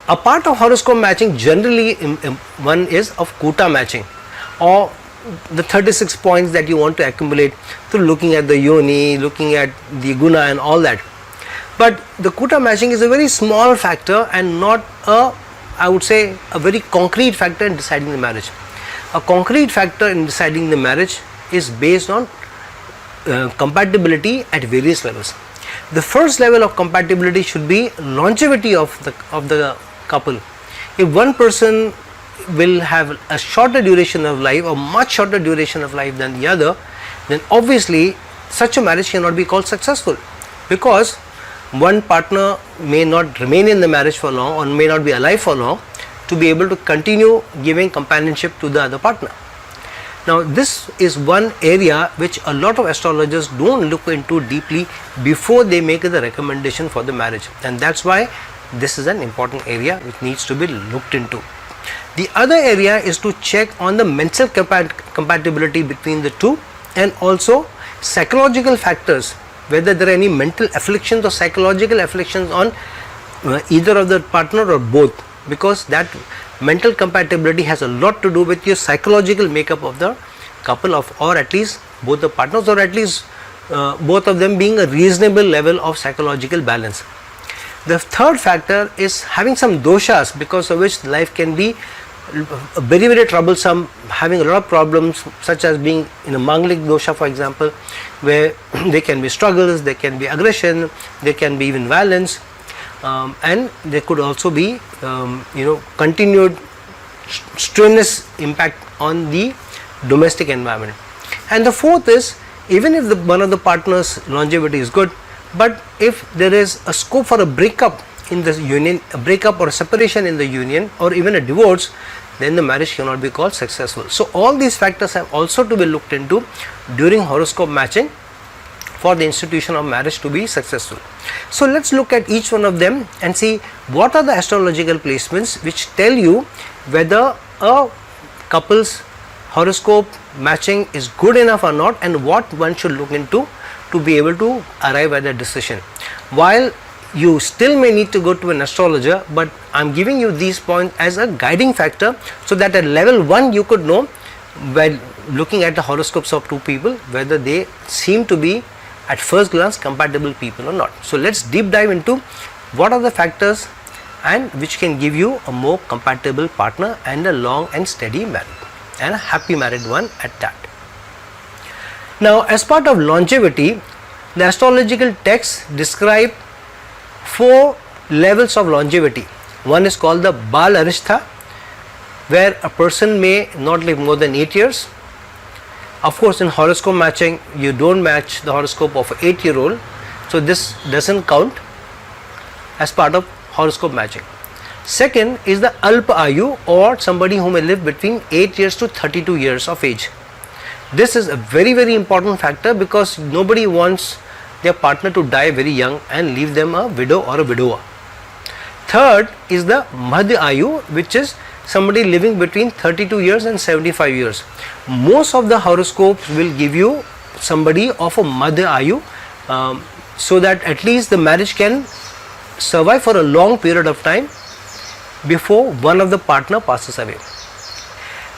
A part of horoscope matching generally one is of quota matching, or the 36 points that you want to accumulate through looking at the yoni, looking at the guna and all that. But the quota matching is a very small factor and not a, I would say, a very concrete factor in deciding the marriage. A concrete factor in deciding the marriage is based on compatibility at various levels. The first level of compatibility should be longevity of the couple. If one person will have a shorter duration of life or much shorter duration of life than the other, then obviously such a marriage cannot be called successful, because one partner may not remain in the marriage for long or may not be alive for long to be able to continue giving companionship to the other partner. Now this is one area which a lot of astrologers don't look into deeply before they make the recommendation for the marriage, and that's why this is an important area which needs to be looked into. The other area is to check on the mental compatibility between the two, and also psychological factors, whether there are any mental afflictions or psychological afflictions on either of the partner or both, because that mental compatibility has a lot to do with your psychological makeup of the couple, or at least both the partners, or at least both of them being a reasonable level of psychological balance. The third factor is having some doshas, because of which life can be very, very troublesome, having a lot of problems, such as being in a manglik dosha, for example, where there can be struggles, there can be aggression, there can be even violence, and there could also be continued strenuous impact on the domestic environment. And the fourth is, even if one of the partners' longevity is good, but if there is a scope for a breakup in the union, a breakup or a separation in the union, or even a divorce, then the marriage cannot be called successful. So all these factors have also to be looked into during horoscope matching for the institution of marriage to be successful. So let's look at each one of them and see what are the astrological placements which tell you whether a couple's horoscope matching is good enough or not, and what one should look into to be able to arrive at a decision. While you still may need to go to an astrologer, but I am giving you these points as a guiding factor, so that at level 1 you could know, while looking at the horoscopes of two people, whether they seem to be at first glance compatible people or not. So let's deep dive into what are the factors and which can give you a more compatible partner and a long and steady marriage, and a happy married one at that. Now, as part of longevity, the astrological texts describe 4 levels of longevity. One is called the Bal Arishtha, where a person may not live more than 8 years. Of course, in horoscope matching, you don't match the horoscope of an 8-year-old, so this doesn't count as part of horoscope matching. Second is the Alpa Ayu, or somebody who may live between 8 years to 32 years of age. This is a very, very important factor, because nobody wants their partner to die very young and leave them a widow or a widower. Third is the Madhya Ayu, which is somebody living between 32 years and 75 years. Most of the horoscopes will give you somebody of a Madhya Ayu, so that at least the marriage can survive for a long period of time before one of the partner passes away.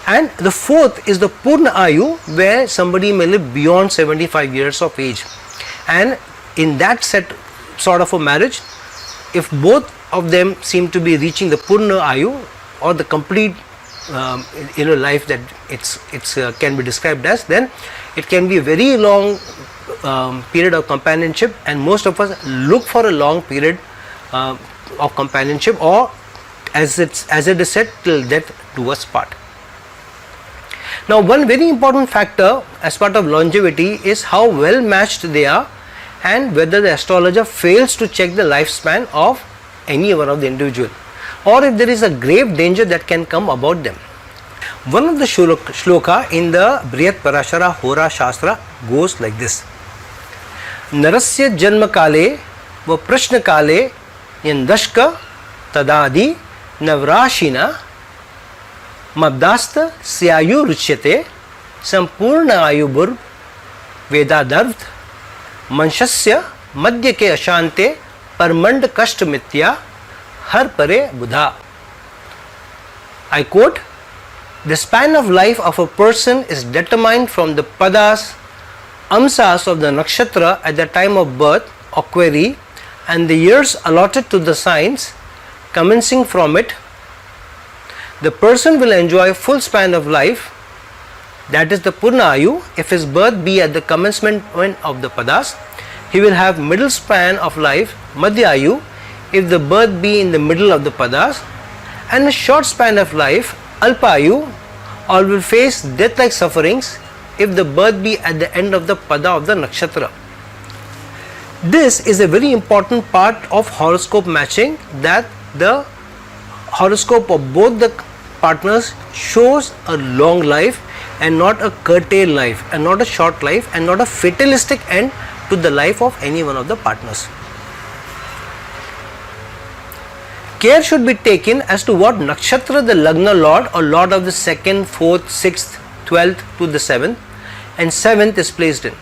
And the fourth is the Purna Ayu, where somebody may live beyond 75 years of age. And in that sort of a marriage, if both of them seem to be reaching the Purna Ayu, or the complete life that it's can be described as, then it can be a very long period of companionship, and most of us look for a long period of companionship, or as it is said, till death do us part. Now, one very important factor as part of longevity is how well matched they are, and whether the astrologer fails to check the lifespan of any one of the individual, or if there is a grave danger that can come about them. One of the shloka in the Briyat Parashara Hora Shastra goes like this: Narasya Janma Kale va Prashna Kale Yandashka Tadadi Navrashina Mabdasta Syayu Ruchyate Sampurna Ayubur Vedadarth Manshasya Madhya ke Ashante Parmand Kashta Mitya har pare buddha. I quote, the span of life of a person is determined from the padas, amsas of the nakshatra at the time of birth or query, and the years allotted to the signs commencing from it. The person will enjoy full span of life, that is the Purna Ayu, if his birth be at the commencement of the padas. He will have middle span of life, Madhya Ayu, if the birth be in the middle of the padas, and a short span of life, Alpa Ayu, or will face death-like sufferings if the birth be at the end of the pada of the nakshatra. This is a very important part of horoscope matching, that the horoscope of both the partners shows a long life and not a curtailed life, and not a short life, and not a fatalistic end to the life of any one of the partners. Care should be taken as to what nakshatra the Lagna Lord or Lord of the 2nd, 4th, 6th, 12th to the 7th and 7th is placed in.